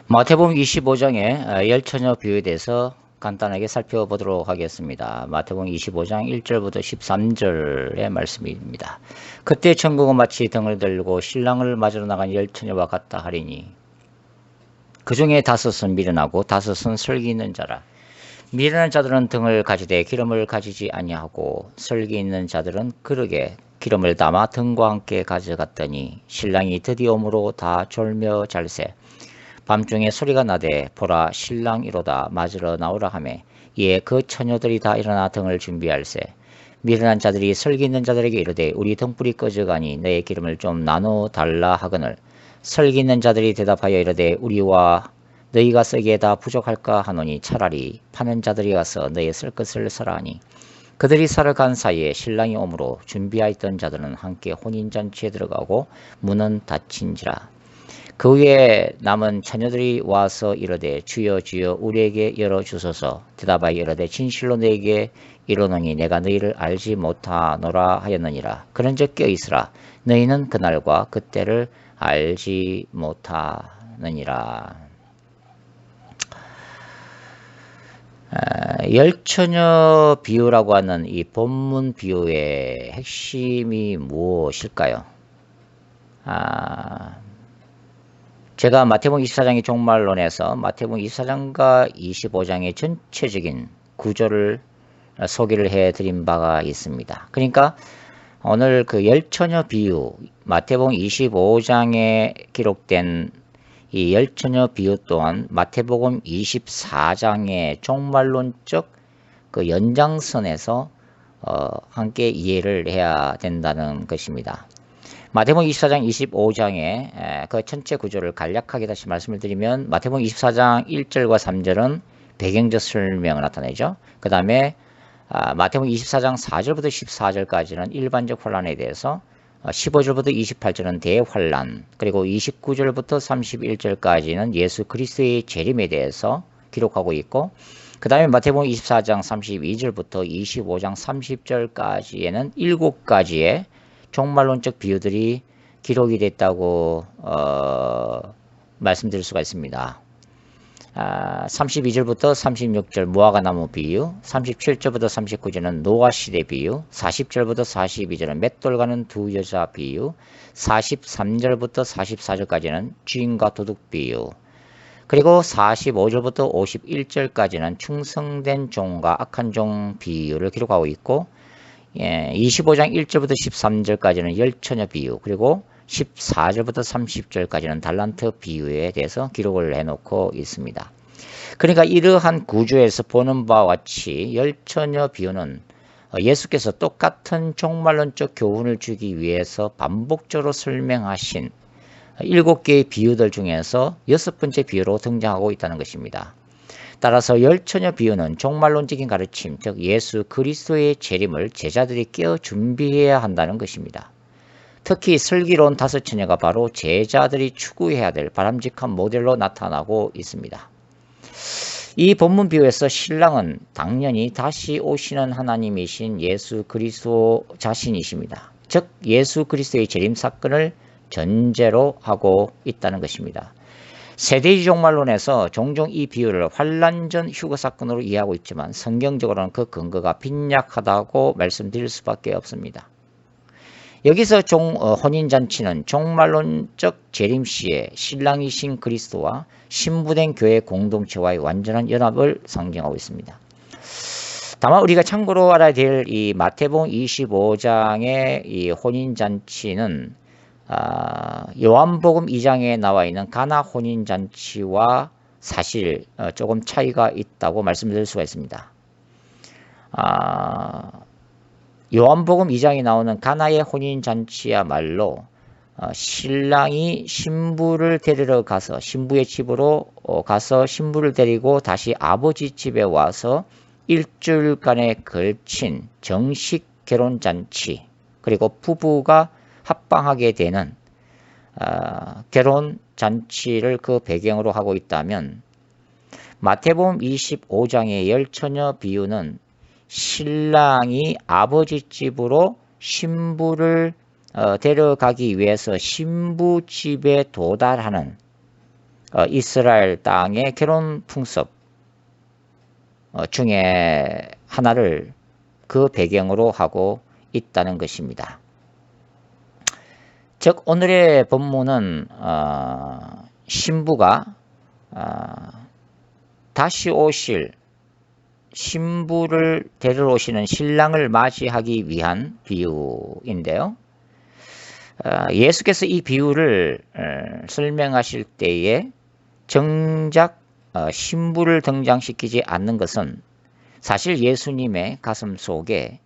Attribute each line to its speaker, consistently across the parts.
Speaker 1: 마태복음 25장의 열처녀 비유에 대해서 간단하게 살펴보도록 하겠습니다. 마태복음 25장 1절부터 13절의 말씀입니다. 그때 천국은 마치 등을 들고 신랑을 맞으러 나간 열처녀와 같다 하리니 그 중에 다섯은 미련하고 다섯은 설기 있는 자라. 미련한 자들은 등을 가지되 기름을 가지지 아니하고 설기 있는 자들은 그릇에 기름을 담아 등과 함께 가져갔더니 신랑이 드디어 오므로 다 졸며 잘세. 밤중에 소리가 나되 보라 신랑이로다 맞으러 나오라 하매 이에 그 처녀들이 다 일어나 등을 준비할세. 미련한 자들이 설기 있는 자들에게 이르되 우리 등불이 꺼져가니 너의 기름을 좀 나눠 달라 하거늘 설기 있는 자들이 대답하여 이르되 우리와 너희가 쓰기에 다 부족할까 하노니 차라리 파는 자들이 가서 너희 쓸 것을 사라 하니 그들이 사러 간 사이에 신랑이 오므로 준비하였던 자들은 함께 혼인잔치에 들어가고 문은 닫힌지라. 그 후에 남은 처녀들이 와서 이르되 주여 주여 우리에게 열어주소서. 대답하여 이르되 진실로 너에게 이르노니 내가 너희를 알지 못하노라 하였느니라. 그런즉 껴있으라. 너희는 그날과 그때를 알지 못하느니라. 열처녀 비유라고 하는 이 본문 비유의 핵심이 무엇일까요? 제가 마태복음 24장의 종말론에서 마태복음 24장과 25장의 전체적인 구조를 소개를 해드린 바가 있습니다. 그러니까 오늘 그 열처녀 비유, 마태복음 25장에 기록된 이 열처녀 비유 또한 마태복음 24장의 종말론적 그 연장선에서 함께 이해를 해야 된다는 것입니다. 마태복음 24장 25장의 그 전체 구조를 간략하게 다시 말씀을 드리면 마태복음 24장 1절과 3절은 배경적 설명을 나타내죠. 그 다음에 마태복음 24장 4절부터 14절까지는 일반적 환란에 대해서 15절부터 28절은 대환란, 그리고 29절부터 31절까지는 예수 그리스도의 재림에 대해서 기록하고 있고, 그 다음에 마태복음 24장 32절부터 25장 30절까지에는 7가지의 종말론적 비유들이 기록이 됐다고 말씀드릴 수가 있습니다. 32절부터 36절 무화과나무 비유, 37절부터 39절은 노아시대 비유, 40절부터 42절은 맷돌 가는 두 여자 비유, 43절부터 44절까지는 주인과 도둑 비유, 그리고 45절부터 51절까지는 충성된 종과 악한 종 비유를 기록하고 있고, 25장 1절부터 13절까지는 열처녀 비유, 그리고 14절부터 30절까지는 달란트 비유에 대해서 기록을 해놓고 있습니다. 그러니까 이러한 구조에서 보는 바와 같이 열처녀 비유는 예수께서 똑같은 종말론적 교훈을 주기 위해서 반복적으로 설명하신 7개의 비유들 중에서 6번째 비유로 등장하고 있다는 것입니다. 따라서 열처녀 비유는 종말론적인 가르침, 즉 예수 그리스도의 재림을 제자들이 깨어 준비해야 한다는 것입니다. 특히 슬기로운 다섯 처녀가 바로 제자들이 추구해야 될 바람직한 모델로 나타나고 있습니다. 이 본문 비유에서 신랑은 당연히 다시 오시는 하나님이신 예수 그리스도 자신이십니다. 즉 예수 그리스도의 재림 사건을 전제로 하고 있다는 것입니다. 세대주의 종말론에서 종종 이 비유를 환란 전 휴거 사건으로 이해하고 있지만 성경적으로는 그 근거가 빈약하다고 말씀드릴 수밖에 없습니다. 여기서 혼인잔치는 종말론적 재림 시에 신랑이신 그리스도와 신부된 교회 공동체와의 완전한 연합을 상징하고 있습니다. 다만 우리가 참고로 알아야 될 이 마태복음 25장의 이 혼인잔치는 요한복음 2장에 나와 있는 가나 혼인잔치와 사실 조금 차이가 있다고 말씀드릴 수가 있습니다. 요한복음 2장에 나오는 가나의 혼인잔치야말로 신랑이 신부를 데리러 가서 신부의 집으로 가서 신부를 데리고 다시 아버지 집에 와서 일주일간에 걸친 정식 결혼잔치, 그리고 부부가 합방하게 되는 결혼잔치를 그 배경으로 하고 있다면, 마태복음 25장의 열처녀 비유는 신랑이 아버지 집으로 신부를 데려가기 위해서 신부 집에 도달하는 이스라엘 땅의 결혼 풍습 중에 하나를 그 배경으로 하고 있다는 것입니다. 즉 오늘의 본문은 신부가 다시 오실 신부를 데리러 오시는 신랑을 맞이하기 위한 비유인데요. 예수께서 이 비유를 설명하실 때에 정작 신부를 등장시키지 않는 것은 사실 예수님의 가슴 속에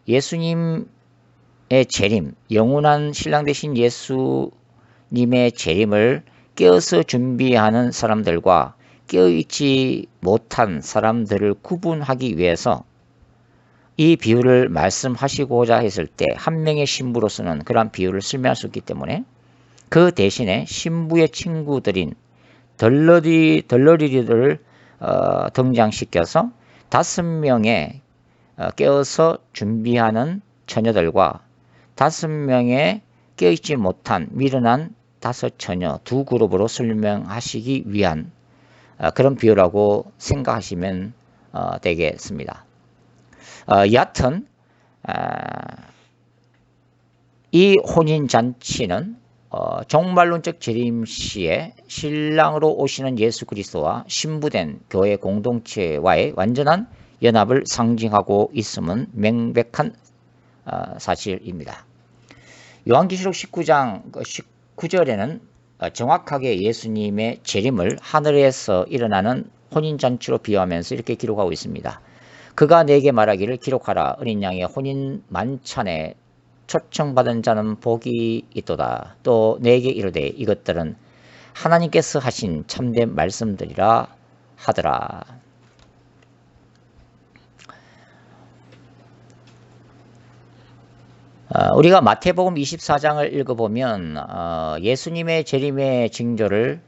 Speaker 1: 예수님의 재림, 영원한 신랑 되신 예수님의 재림을 깨어서 준비하는 사람들과 깨어있지 못한 사람들을 구분하기 위해서 이 비유를 말씀하시고자 했을 때 한 명의 신부로서는 그러한 비유를 설명할 수 있기 때문에 그 대신에 신부의 친구들인 덜러리들을 등장시켜서 5명의 깨어서 준비하는 처녀들과 5명의 깨어있지 못한 미련한 5 처녀 두 그룹으로 설명하시기 위한 그런 비유라고 생각하시면 되겠습니다. 여하튼 이 혼인잔치는 종말론적 재림 시에 신랑으로 오시는 예수 그리스도와 신부된 교회 공동체와의 완전한 연합을 상징하고 있음은 명백한 사실입니다. 요한계시록 19장 19절에는 정확하게 예수님의 재림을 하늘에서 일어나는 혼인잔치로 비유하면서 이렇게 기록하고 있습니다. 그가 내게 말하기를 기록하라. 어린 양의 혼인 만찬에 초청받은 자는 복이 있도다. 또 내게 이르되 이것들은 하나님께서 하신 참된 말씀들이라 하더라. 우리가 마태복음 24장을 읽어보면 예수님의 재림의 징조를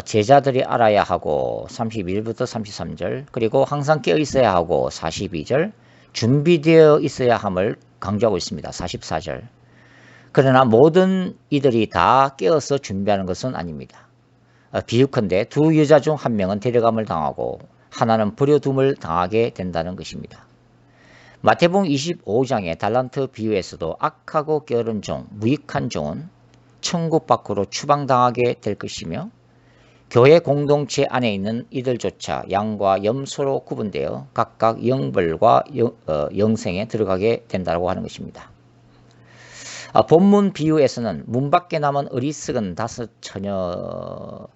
Speaker 1: 제자들이 알아야 하고 31부터 33절, 그리고 항상 깨어 있어야 하고 42절, 준비되어 있어야 함을 강조하고 있습니다. 44절. 그러나 모든 이들이 다 깨어서 준비하는 것은 아닙니다. 비유컨대 두 여자 중 한 명은 데려감을 당하고 하나는 버려둠을 당하게 된다는 것입니다. 마태복음 25장의 달란트 비유에서도 악하고 게으른 종, 무익한 종은 천국 밖으로 추방당하게 될 것이며 교회 공동체 안에 있는 이들조차 양과 염소로 구분되어 각각 영벌과 영생에 들어가게 된다고 하는 것입니다. 본문 비유에서는 문 밖에 남은 어리석은 5 처녀들이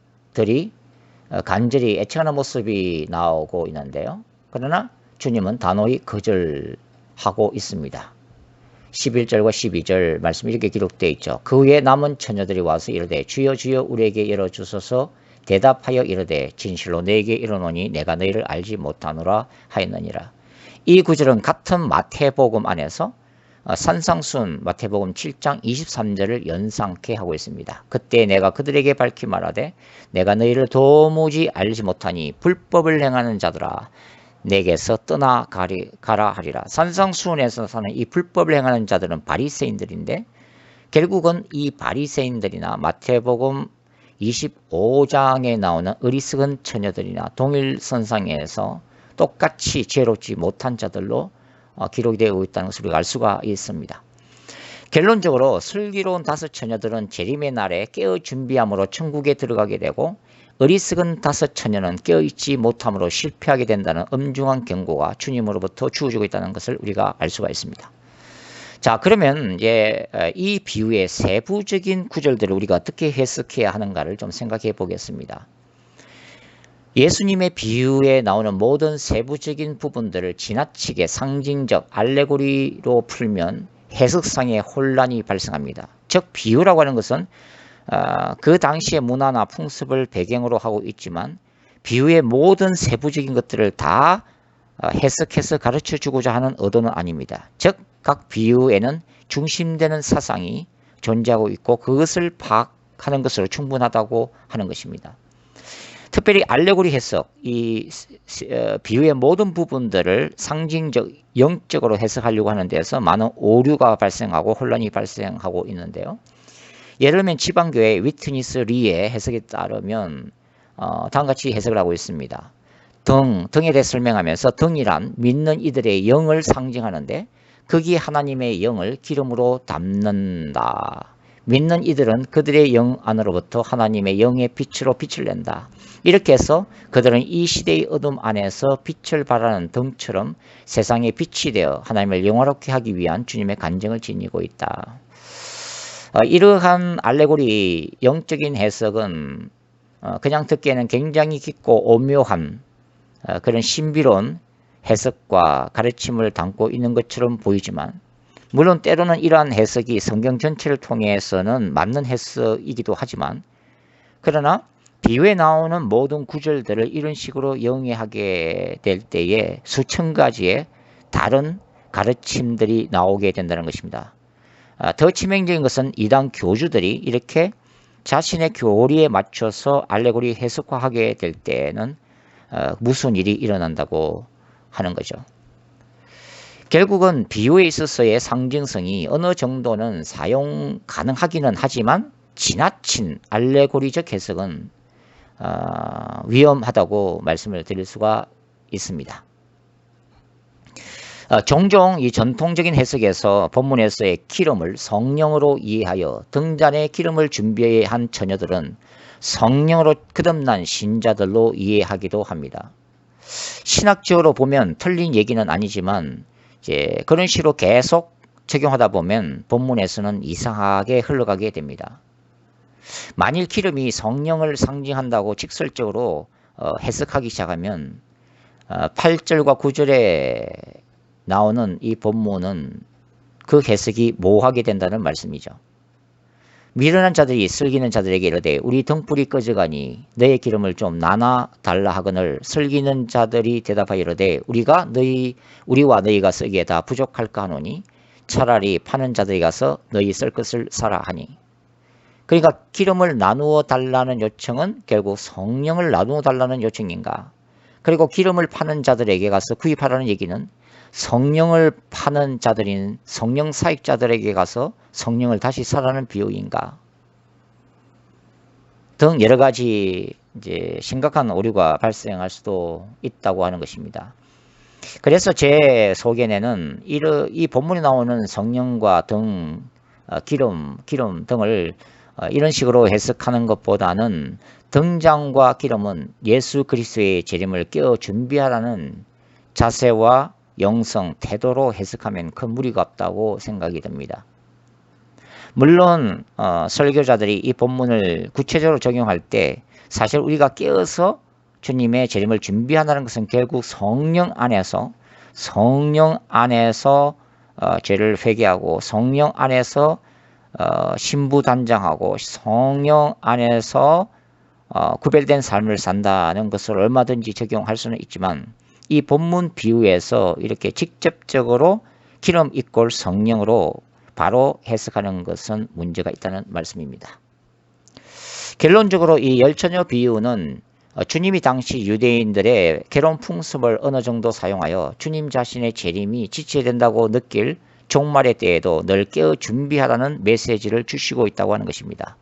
Speaker 1: 간절히 애청하는 모습이 나오고 있는데요. 그러나 주님은 단호히 거절하고 있습니다. 11절과 12절 말씀이 이렇게 기록되어 있죠. 그 후에 남은 처녀들이 와서 이르되 주여 주여 우리에게 열어주소서. 대답하여 이르되 진실로 내게 이르노니 내가 너희를 알지 못하노라 하였느니라. 이 구절은 같은 마태복음 안에서 산상순 마태복음 7장 23절을 연상케 하고 있습니다. 그때 내가 그들에게 밝히 말하되 내가 너희를 도무지 알지 못하니 불법을 행하는 자들아 내게서 떠나가라 하리라. 산상수훈에서 사는 이 불법을 행하는 자들은 바리새인들인데 결국은 이 바리새인들이나 마태복음 25장에 나오는 어리석은 처녀들이나 동일선상에서 똑같이 죄롭지 못한 자들로 기록이 되어 있다는 것을 우리가 알 수가 있습니다. 결론적으로 슬기로운 5 처녀들은 재림의 날에 깨어 준비함으로 천국에 들어가게 되고 어리석은 5 처녀는 깨어있지 못함으로 실패하게 된다는 엄중한 경고가 주님으로부터 주어지고 있다는 것을 우리가 알 수가 있습니다. 자, 그러면 이제 이 비유의 세부적인 구절들을 우리가 어떻게 해석해야 하는가를 좀 생각해 보겠습니다. 예수님의 비유에 나오는 모든 세부적인 부분들을 지나치게 상징적 알레고리로 풀면 해석상의 혼란이 발생합니다. 즉 비유라고 하는 것은 그 당시의 문화나 풍습을 배경으로 하고 있지만 비유의 모든 세부적인 것들을 다 해석해서 가르쳐 주고자 하는 의도는 아닙니다. 즉 각 비유에는 중심되는 사상이 존재하고 있고 그것을 파악하는 것으로 충분하다고 하는 것입니다. 특별히 알레고리 해석, 이 비유의 모든 부분들을 상징적, 영적으로 해석하려고 하는 데서 많은 오류가 발생하고 혼란이 발생하고 있는데요. 예를 들면 지방교회 위트니스 리의 해석에 따르면 다음같이 해석을 하고 있습니다. 등에 대해 설명하면서 등이란 믿는 이들의 영을 상징하는데 거기에 하나님의 영을 기름으로 담는다. 믿는 이들은 그들의 영 안으로부터 하나님의 영의 빛으로 빛을 낸다. 이렇게 해서 그들은 이 시대의 어둠 안에서 빛을 발하는 등처럼 세상의 빛이 되어 하나님을 영화롭게 하기 위한 주님의 간증을 지니고 있다. 이러한 알레고리 영적인 해석은 그냥 듣기에는 굉장히 깊고 오묘한 그런 신비로운 해석과 가르침을 담고 있는 것처럼 보이지만 물론 때로는 이러한 해석이 성경 전체를 통해서는 맞는 해석이기도 하지만 그러나 비유에 나오는 모든 구절들을 이런 식으로 영위하게 될 때에 수천 가지의 다른 가르침들이 나오게 된다는 것입니다. 더 치명적인 것은 이단 교주들이 이렇게 자신의 교리에 맞춰서 알레고리 해석화하게 될 때는 무슨 일이 일어난다고 하는 거죠. 결국은 비유에 있어서의 상징성이 어느 정도는 사용 가능하기는 하지만 지나친 알레고리적 해석은 위험하다고 말씀을 드릴 수가 있습니다. 종종 이 전통적인 해석에서 본문에서의 기름을 성령으로 이해하여 등잔에 기름을 준비한 처녀들은 성령으로 거듭난 신자들로 이해하기도 합니다. 신학적으로 보면 틀린 얘기는 아니지만 이제 그런 식으로 계속 적용하다 보면 본문에서는 이상하게 흘러가게 됩니다. 만일 기름이 성령을 상징한다고 직설적으로 해석하기 시작하면 8절과 9절에 나오는 이 본문은 그 해석이 모호하게 된다는 말씀이죠. 미련한 자들이 슬기는 자들에게 이르되 우리 등불이 꺼져가니 너의 기름을 좀 나눠 달라 하거늘 슬기는 자들이 대답하여 이르되 우리와 너희가 쓰기에 다 부족할까 하노니 차라리 파는 자들이 가서 너희 쓸 것을 사라 하니. 그러니까 기름을 나누어 달라는 요청은 결국 성령을 나누어 달라는 요청인가? 그리고 기름을 파는 자들에게 가서 구입하라는 얘기는 성령을 파는 자들인 성령 사역자들에게 가서 성령을 다시 사라는 비유인가? 등 여러 가지 이제 심각한 오류가 발생할 수도 있다고 하는 것입니다. 그래서 제 소견에는 이 본문에 나오는 성령과 등, 기름 등을 이런 식으로 해석하는 것보다는 등잔과 기름은 예수 그리스도의 재림을 깨어 준비하라는 자세와 영성, 태도로 해석하면 큰 무리가 없다고 생각이 듭니다. 물론 설교자들이 이 본문을 구체적으로 적용할 때 사실 우리가 깨어서 주님의 재림을 준비한다는 것은 결국 성령 안에서 죄를 회개하고 성령 안에서 신부단장하고 성령 안에서 구별된 삶을 산다는 것을 얼마든지 적용할 수는 있지만 이 본문 비유에서 이렇게 직접적으로 기름 이꼴 성령으로 바로 해석하는 것은 문제가 있다는 말씀입니다. 결론적으로 이 열처녀 비유는 주님이 당시 유대인들의 괴로운 풍습을 어느 정도 사용하여 주님 자신의 재림이 지체야 된다고 느낄 종말의 때에도 늘 깨어 준비하라는 메시지를 주시고 있다고 하는 것입니다.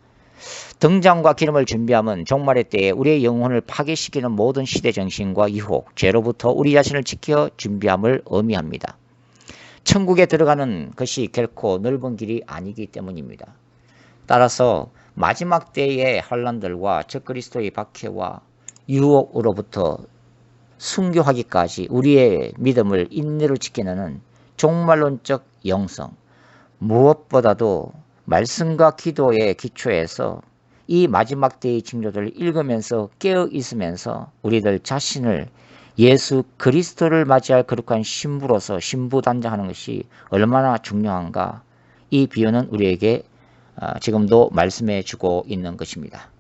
Speaker 1: 등잔과 기름을 준비하면 종말의 때에 우리의 영혼을 파괴시키는 모든 시대 정신과 유혹, 죄로부터 우리 자신을 지켜 준비함을 의미합니다. 천국에 들어가는 것이 결코 넓은 길이 아니기 때문입니다. 따라서 마지막 때의 환난들과 적그리스도의 박해와 유혹으로부터 순교하기까지 우리의 믿음을 인내로 지켜내는 종말론적 영성, 무엇보다도 말씀과 기도의 기초에서 이 마지막 때의 징조들을 읽으면서 깨어 있으면서 우리들 자신을 예수 그리스도를 맞이할 거룩한 신부로서 신부단장하는 것이 얼마나 중요한가, 이 비유는 우리에게 지금도 말씀해 주고 있는 것입니다.